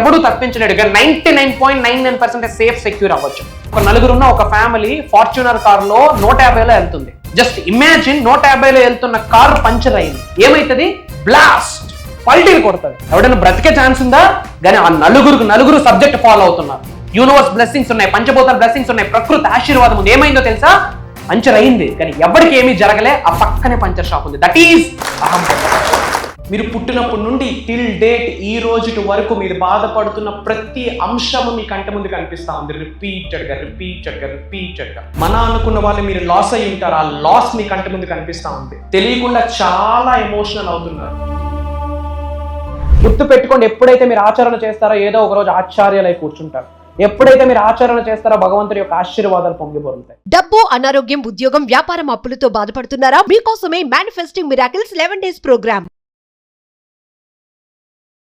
ఎవడు తప్పించలేడుగా 99.99% safe secure అవ్వచ్చు. ఒక నలుగురున్న ఒక ఫ్యామిలీ ఫార్చునర్ కారులో 150లో వెళ్తుంది. జస్ట్ ఇమాజిన్ 150లో వెళ్తున్న కారు పంచర్ అయింది, ఏమైతుంది? బ్లాస్ట్, పల్టీలు కొడుతుంది. ఎవడైనా బ్రతికే ఛాన్స్ ఉందా? కానీ ఆ నలుగురు సబ్జెక్ట్ ఫాలో అవుతున్నారు. యూనివర్స్ బ్లెస్సింగ్స్ ఉన్నాయి, పంచభూతాల బ్లెస్సింగ్స్ ఉన్నాయి, ప్రకృతి ఆశీర్వాదం ఉంది. ఏమైందో తెలుసా? పంచర్ అయింది కానీ ఎవరికి ఏమీ జరగలే. ఆ పక్కనే పంచర్ షాప్ ఉంది. దట్ ఈజ్ అహం. మీరు పుట్టినప్పటి నుండి టిల్ డేట్ ఈ రోజు వరకు మీరు బాధపడుతున్న ప్రతి అంశము మీ కంటి ముందు కనిపిస్తా ఉంది. రిపీటెడ్గా మన అనుకున్న వాళ్ళు మీరు లాస్ అయి ఉంటారు. ఆ లాస్ మీ కంటి ముందు కనిపిస్తా ఉంది. తెలియకుండా చాలా ఎమోషనల్ అవుతున్నారు. గుర్తు పెట్టుకోండి, ఎప్పుడైతే మీరు ఆచరణ చేస్తారో ఏదో ఒక రోజు ఆశ్చర్యాలై కూర్చుంటారు. ఎప్పుడైతే మీరు ఆచరణ చేస్తారో భగవంతుడి యొక్క ఆశీర్వాదాలు పొంగిపోతాయి. డబ్బు, అనారోగ్యం, ఉద్యోగం, వ్యాపారం, అప్పులతో బాధపడుతున్నారా? మీకోసమే manifesting miracles 11 days programme.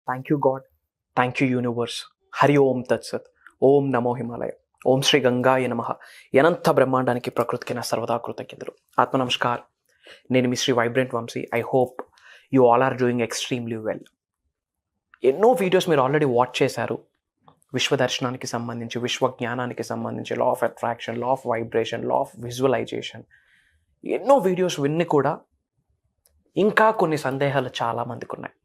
Thank you God, thank you universe. హరి ఓం తత్సత్. ఓం నమో హిమాలయ. ఓం శ్రీ గంగాయ నమః. అనంత బ్రహ్మాండానికి ప్రకృతికి నా సర్వదా కృతజ్ఞతలు. ఆత్మ నమస్కార్. నేను మీ Shri vibrant Vamsi. I hope you all are doing extremely well. ఎన్నో వీడియోస్ మీరు ఆల్రెడీ వాచ్ చేశారు. విశ్వ దర్శనానికి సంబంధించి, విశ్వ జ్ఞానానికి సంబంధించి, law of attraction, law of vibration, law of visualisation, ఎన్నో వీడియోస్ విన్ని కూడా ఇంకా కొన్ని సందేహాలు చాలామందికి ఉన్నాయి.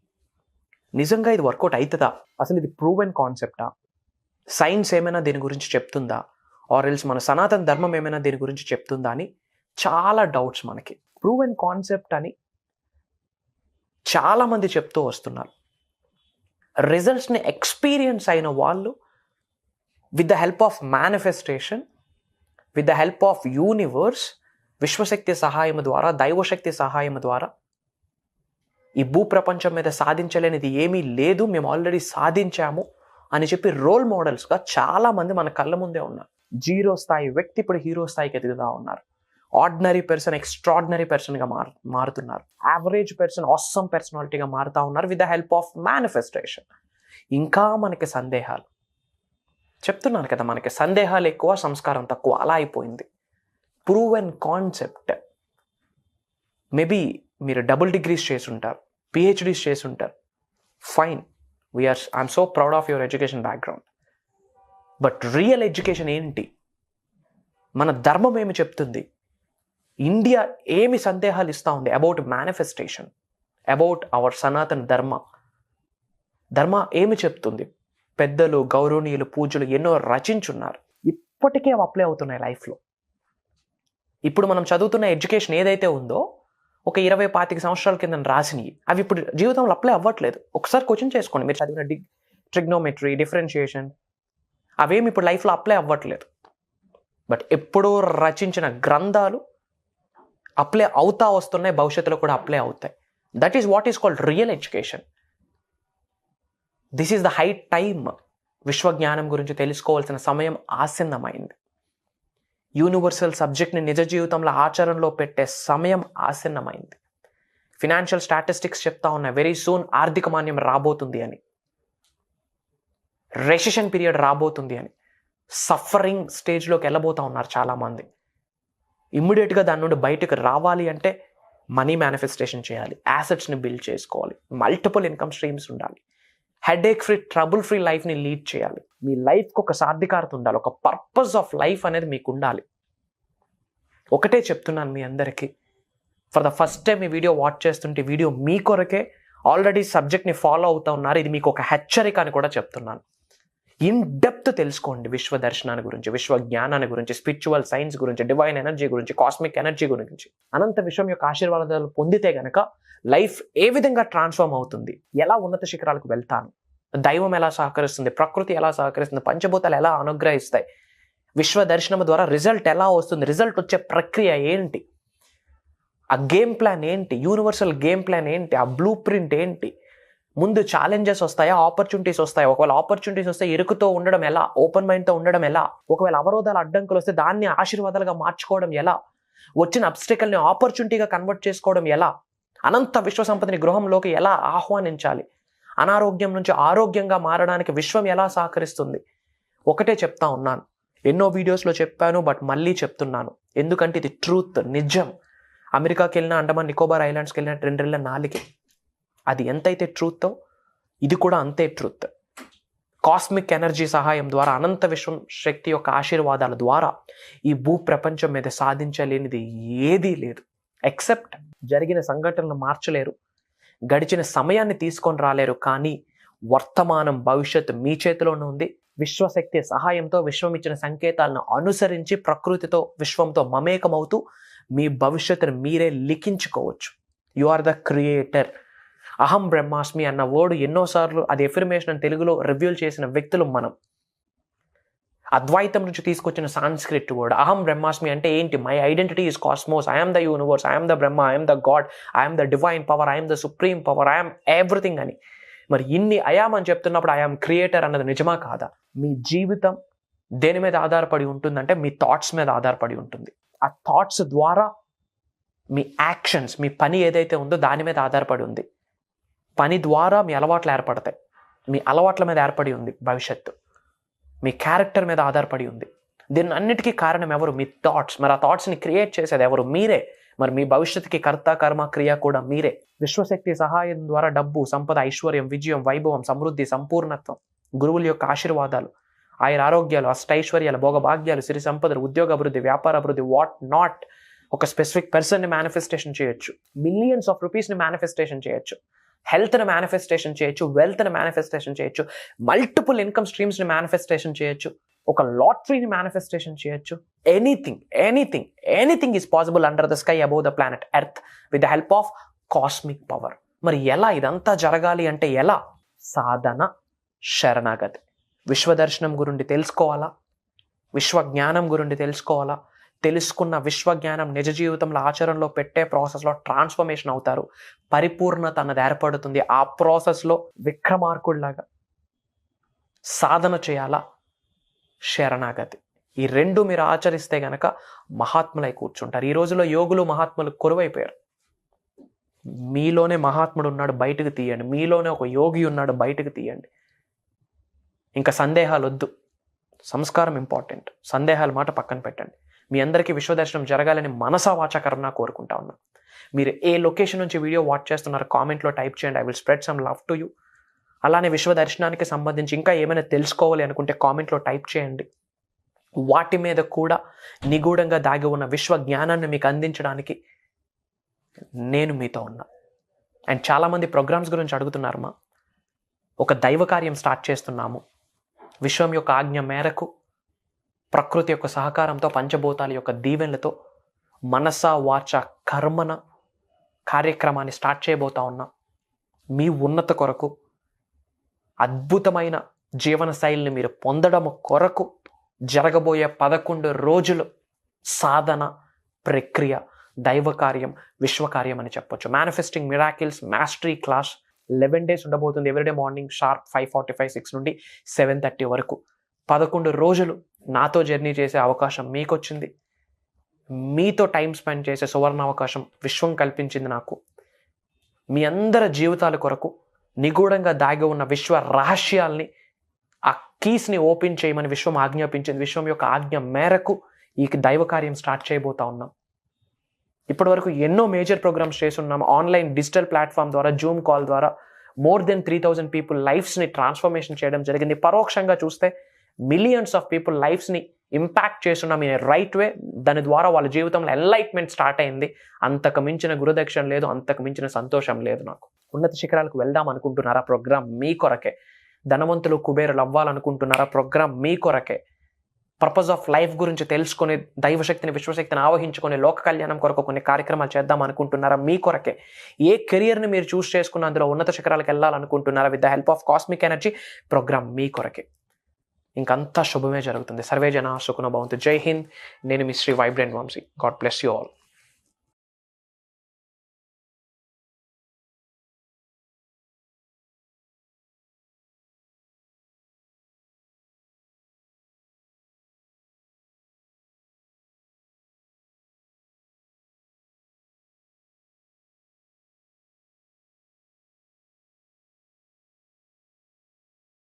నిజంగా ఇది వర్కౌట్ అవుతుందా? అసలు ఇది ప్రూవెన్ కాన్సెప్టా? సైన్స్ ఏమైనా దీని గురించి చెప్తుందా? ఆర్ ఎల్స్ మన సనాతన ధర్మం ఏమైనా దీని గురించి చెప్తుందా అని చాలా డౌట్స్ మనకి. ప్రూవెన్ కాన్సెప్ట్ అని చాలామంది చెప్తూ వస్తున్నారు. రిజల్ట్స్ని ఎక్స్పీరియన్స్ అయిన వాళ్ళు with the help of manifestation, with the help of universe, విశ్వశక్తి సహాయం ద్వారా, దైవశక్తి సహాయం ద్వారా ఈ భూప్రపంచం మీద సాధించలేనిది ఏమీ లేదు, మేము ఆల్రెడీ సాధించాము అని చెప్పి రోల్ మోడల్స్గా చాలామంది మన కళ్ళ ముందే ఉన్నారు. జీరో స్థాయి వ్యక్తి ఇప్పుడు హీరో స్థాయికి ఎదుగుతూ ఉన్నారు. ఆర్డినరీ పర్సన్ ఎక్స్ట్రాడినరీ పర్సన్గా మారుతున్నారు. యావరేజ్ పర్సన్ ఆసమ్ పర్సనాలిటీగా మారుతూ ఉన్నారు with the help of manifestation. ఇంకా మనకి సందేహాలు, చెప్తున్నాను కదా, మనకి సందేహాలు ఎక్కువ, సంస్కారం తక్కువ, అలా అయిపోయింది. Proven concept. మేబీ మీరు డబుల్ డిగ్రీస్ చేసి ఉంటారు, పిహెచ్డీస్ చేసి ఉంటారు. Fine, I'm so proud of your education background. But real education ఏంటి? మన ధర్మం ఏమి చెప్తుంది? ఇండియా ఏమి సందేహాలు ఇస్తూ ఉంది అబౌట్ మేనిఫెస్టేషన్, అబౌట్ అవర్ సనాతన ధర్మ ఏమి చెప్తుంది? పెద్దలు, గౌరవనీయులు, పూజలు ఎన్నో రచించున్నారు. ఇప్పటికే అవి అప్లై అవుతున్నాయి లైఫ్లో. ఇప్పుడు మనం చదువుతున్న ఎడ్యుకేషన్ ఏదైతే ఉందో ఒక 20-25 సంవత్సరాల కింద రాసినవి అవి ఇప్పుడు జీవితంలో అప్లై అవ్వట్లేదు. ఒకసారి క్వశ్చన్ చేసుకోండి, మీరు చదివిన ట్రిగ్నోమెట్రీ, డిఫరెన్షియేషన్ అవేమి ఇప్పుడు లైఫ్లో అప్లై అవ్వట్లేదు. బట్ ఎప్పుడో రచించిన గ్రంథాలు అప్లై అవుతా వస్తున్నాయి, భవిష్యత్తులో కూడా అప్లై అవుతాయి. That is what is called real education. This is the high time. విశ్వజ్ఞానం గురించి తెలుసుకోవాల్సిన సమయం ఆసన్నమైంది. యూనివర్సల్ సబ్జెక్ట్ని నిజ జీవితంలో ఆచరణలో పెట్టే సమయం ఆసన్నమైంది. ఫినాన్షియల్ స్టాటిస్టిక్స్ చెప్తా ఉన్నాయి, వెరీ సూన్ ఆర్థిక మాన్యం రాబోతుంది అని, రెసిషన్ పీరియడ్ రాబోతుంది అని. సఫరింగ్ స్టేజ్లోకి వెళ్ళబోతూ ఉన్నారు చాలామంది. ఇమ్మీడియట్గా దాని నుండి బయటకు రావాలి అంటే మనీ మేనిఫెస్టేషన్ చేయాలి, యాసెట్స్ని బిల్డ్ చేసుకోవాలి, మల్టిపుల్ ఇన్కమ్ స్ట్రీమ్స్ ఉండాలి, హెడేక్ ఫ్రీ, ట్రబుల్ ఫ్రీ లైఫ్ని లీడ్ చేయాలి. మీ లైఫ్కి ఒక సాధికారత ఉండాలి, ఒక పర్పస్ ఆఫ్ లైఫ్ అనేది మీకు ఉండాలి. ఒకటే చెప్తున్నాను మీ అందరికీ, ఫర్ ద ఫస్ట్ టైం ఈ వీడియో వాచ్ చేస్తుంటే వీడియో మీ కొరకే. ఆల్రెడీ సబ్జెక్ట్ని ఫాలో అవుతూ ఉన్నారు, ఇది మీకు ఒక హెచ్చరిక అని కూడా చెప్తున్నాను. ఇన్ డెప్త్ తెలుసుకోండి విశ్వ దర్శనాన్ని గురించి, విశ్వ జ్ఞానాన్ని గురించి, స్పిరిచువల్ సైన్స్ గురించి, డివైన్ ఎనర్జీ గురించి, కాస్మిక్ ఎనర్జీ గురించి. అనంత విశ్వం యొక్క ఆశీర్వాదాలు పొందితే గనక లైఫ్ ఏ విధంగా ట్రాన్స్ఫార్మ్ అవుతుంది, ఎలా ఉన్నత శిఖరాలకు వెళ్తాను, దైవం ఎలా సహకరిస్తుంది, ప్రకృతి ఎలా సహకరిస్తుంది, పంచభూతాలు ఎలా అనుగ్రహిస్తాయి, విశ్వ దర్శనం ద్వారా రిజల్ట్ ఎలా వస్తుంది, రిజల్ట్ వచ్చే ప్రక్రియ ఏంటి, ఆ గేమ్ ప్లాన్ ఏంటి, యూనివర్సల్ గేమ్ ప్లాన్ ఏంటి, ఆ బ్లూ ప్రింట్ ఏంటి, ముందు ఛాలెంజెస్ వస్తాయా, ఆపర్చునిటీస్ వస్తాయి, ఒకవేళ ఆపర్చునిటీస్ వస్తే ఇరుకుతో ఉండడం ఎలా, ఓపెన్ మైండ్తో ఉండడం ఎలా, ఒకవేళ అవరోధాలు అడ్డంకులు వస్తే దాన్ని ఆశీర్వాదాలుగా మార్చుకోవడం ఎలా, వచ్చిన అబ్స్టికల్ని ఆపర్చునిటీగా కన్వర్ట్ చేసుకోవడం ఎలా, అనంత విశ్వ సంపదని గృహంలోకి ఎలా ఆహ్వానించాలి, అనారోగ్యం నుంచి ఆరోగ్యంగా మారడానికి విశ్వం ఎలా సహకరిస్తుంది. ఒకటే చెప్తా ఉన్నాను, ఎన్నో వీడియోస్లో చెప్పాను, బట్ మళ్ళీ చెప్తున్నాను, ఎందుకంటే ఇది ట్రూత్, నిజం. అమెరికాకి వెళ్ళిన, అండమాన్ నికోబార్ ఐలాండ్స్కి వెళ్ళిన 2 నాలుగే, అది ఎంతైతే ట్రూతో ఇది కూడా అంతే ట్రూత్. కాస్మిక్ ఎనర్జీ సహాయం ద్వారా, అనంత విశ్వం శక్తి యొక్క ఆశీర్వాదాల ద్వారా ఈ భూ ప్రపంచం మీద సాధించలేనిది ఏదీ లేదు. ఎక్సెప్ట్ జరిగిన సంఘటనలు మార్చలేరు, గడిచిన సమయాన్ని తీసుకొని రాలేరు, కానీ వర్తమానం భవిష్యత్తు మీ చేతిలోనే ఉంది. విశ్వశక్తి సహాయంతో విశ్వం ఇచ్చిన సంకేతాలను అనుసరించి ప్రకృతితో విశ్వంతో మమేకమవుతూ మీ భవిష్యత్తును మీరే లిఖించుకోవచ్చు. You are the creator. అహం బ్రహ్మాస్మి అన్న వర్డ్ ఎన్నోసార్లు అది ఎఫర్మేషన్ అని తెలుగులో రివ్యూల్ చేసిన వ్యక్తులు మనం. అద్వైతం నుంచి తీసుకొచ్చిన సాంస్క్రిట్ వర్డ్ అహం బ్రహ్మాస్మి అంటే ఏంటి? My identity is cosmos, I'm the universe, I'm the Brahma, I'm the God, I'm the divine power, I'm the supreme power, I'm everything అని. మరి ఇన్ని ఐయామ్ అని చెప్తున్నప్పుడు ఐఎమ్ క్రియేటర్ అన్నది నిజమా కాదా? మీ జీవితం దేని మీద ఆధారపడి ఉంటుందంటే మీ థాట్స్ మీద ఆధారపడి ఉంటుంది. ఆ థాట్స్ ద్వారా మీ యాక్షన్స్, మీ పని ఏదైతే ఉందో దాని మీద ఆధారపడి ఉంది. పని ద్వారా మీ అలవాట్లు ఏర్పడతాయి, మీ అలవాట్ల మీద ఏర్పడి ఉంది భవిష్యత్తు, మీ క్యారెక్టర్ మీద ఆధారపడి ఉంది. దీన్ని అన్నిటికీ కారణం ఎవరు? మీ థాట్స్. మరి ఆ థాట్స్ని క్రియేట్ చేసేది ఎవరు? మీరే. మరి మీ భవిష్యత్తుకి కర్త కర్మ క్రియ కూడా మీరే. విశ్వశక్తి సహాయం ద్వారా డబ్బు, సంపద, ఐశ్వర్యం, విజయం, వైభవం, సమృద్ధి, సంపూర్ణత్వం, గురువుల యొక్క ఆశీర్వాదాలు, ఆయుర ఆరోగ్యాలు, అష్టైశ్వర్యాలు, భోగభాగ్యాలు, సిరి సంపదలు, ఉద్యోగ అభివృద్ధి, వ్యాపార అభివృద్ధి, వాట్ నాట్. ఒక స్పెసిఫిక్ పర్సన్ని మేనిఫెస్టేషన్ చేయొచ్చు, మిలియన్స్ ఆఫ్ రూపీస్ని మేనిఫెస్టేషన్ చేయొచ్చు, హెల్త్ని మేనిఫెస్టేషన్ చేయొచ్చు, వెల్త్ని మేనిఫెస్టేషన్ చేయొచ్చు, మల్టిపుల్ ఇన్కమ్ స్ట్రీమ్స్ని మేనిఫెస్టేషన్ చేయొచ్చు, ఒక లాటరీని మేనిఫెస్టేషన్ చేయొచ్చు. Anything is possible under the sky above the planet earth with the help of cosmic power. మరి ఎలా ఇదంతా జరగాలి అంటే ఎలా? సాధన, శరణాగతి. విశ్వదర్శనం గురించి తెలుసుకోవాలా, విశ్వజ్ఞానం గురించి తెలుసుకోవాలా. తెలుసుకున్న విశ్వజ్ఞానం నిజ జీవితంలో ఆచరణలో పెట్టే ప్రాసెస్లో ట్రాన్స్ఫర్మేషన్ అవుతారు, పరిపూర్ణత అన్నది ఏర్పడుతుంది. ఆ ప్రాసెస్లో విక్రమార్కుడిలాగా సాధన చేయాలా, శరణాగతి. ఈ రెండు మీరు ఆచరిస్తే గనక మహాత్ములై కూర్చుంటారు. ఈ రోజులో యోగులు మహాత్ములు కొరువైపోయారు. మీలోనే మహాత్ముడు ఉన్నాడు, బయటకు తీయండి. మీలోనే ఒక యోగి ఉన్నాడు, బయటకు తీయండి. ఇంకా సందేహాలు వద్దు, సంస్కారం ఇంపార్టెంట్. సందేహాల మాట పక్కన పెట్టండి. మీ అందరికీ విశ్వదర్శనం జరగాలని మనసా వాచాకరణ కోరుకుంటా ఉన్నా. మీరు ఏ లొకేషన్ నుంచి వీడియో వాచ్ చేస్తున్నారో కామెంట్లో టైప్ చేయండి. I will spread some love to you. అలానే విశ్వదర్శనానికి సంబంధించి ఇంకా ఏమైనా తెలుసుకోవాలి అనుకుంటే కామెంట్లో టైప్ చేయండి. వాటి మీద కూడా నిగూఢంగా దాగి ఉన్న విశ్వ జ్ఞానాన్ని మీకు అందించడానికి నేను మీతో ఉన్నా. అండ్ చాలామంది ప్రోగ్రామ్స్ గురించి అడుగుతున్నారమ్మా. ఒక దైవ కార్యం స్టార్ట్ చేస్తున్నాము. విశ్వం యొక్క ఆజ్ఞ మేరకు, ప్రకృతి యొక్క సహకారంతో, పంచభూతాల యొక్క దీవెనలతో మనస వాచ కర్మన కార్యక్రమాన్ని స్టార్ట్ చేయబోతా ఉన్నా. మీ ఉన్నత కొరకు, అద్భుతమైన జీవన శైలిని మీరు పొందడం కొరకు జరగబోయే 11 రోజులు సాధన ప్రక్రియ, దైవ కార్యం, విశ్వకార్యం అని చెప్పొచ్చు. Manifesting miracles mastery class 11 days ఉండబోతుంది. ఎవ్రీడే మార్నింగ్ షార్ప్ 5:45, 6 నుండి 7:30 వరకు 11 రోజులు నాతో జర్నీ చేసే అవకాశం మీకు వచ్చింది. మీతో టైం స్పెండ్ చేసే సువర్ణ అవకాశం విశ్వం కల్పించింది నాకు. మీ అందరి జీవితాల కొరకు నిగూఢంగా దాగి ఉన్న విశ్వ రహస్యాల్ని, ఆ కీస్ని ఓపెన్ చేయమని విశ్వం ఆజ్ఞాపించింది. విశ్వం యొక్క ఆజ్ఞ మేరకు ఈ దైవ కార్యం స్టార్ట్ చేయబోతా ఉన్నాం. ఇప్పటి వరకు ఎన్నో మేజర్ ప్రోగ్రామ్స్ చేస్తున్నాం. ఆన్లైన్ డిజిటల్ ప్లాట్ఫామ్ ద్వారా, జూమ్ కాల్ ద్వారా మోర్ దెన్ 3,000 పీపుల్ లైఫ్స్ని ట్రాన్స్ఫర్మేషన్ చేయడం జరిగింది. పరోక్షంగా చూస్తే మిలియన్స్ ఆఫ్ పీపుల్ లైఫ్స్ని ఇంపాక్ట్ చేస్తున్నాం ఇన్ రైట్ వే. దాని ద్వారా వాళ్ళ జీవితంలో ఎన్లైట్మెంట్ స్టార్ట్ అయింది. అంతకు మించిన గురుదక్షిణ లేదు, అంతకు మించిన సంతోషం లేదు నాకు. ఉన్నత శిఖరాలకు వెళ్దాం అనుకుంటున్నారా? ప్రోగ్రామ్ మీ కొరకే. ధనవంతులు కుబేరులు అవ్వాలనుకుంటున్నారా? ప్రోగ్రామ్ మీ కొరకే. పర్పస్ ఆఫ్ లైఫ్ గురించి తెలుసుకొని, దైవశక్తిని, విశ్వశక్తిని ఆవహించుకొని లోక కళ్యాణం కొరకు కొన్ని కార్యక్రమాలు చేద్దాం అనుకుంటున్నారా? మీ కొరకే. ఏ కెరియర్ని మీరు చూస్ చేసుకున్న అందులో ఉన్నత శిఖరాలకు వెళ్ళాలనుకుంటున్నారా? With the help of cosmic energy programme మీ కొరకే. ఇంకంతా శుభమే జరుగుతుంది. సర్వే జన సుఖనో భవంతు. జై హింద్. నేను మీ Shri vibrant Vamsi. God bless you all.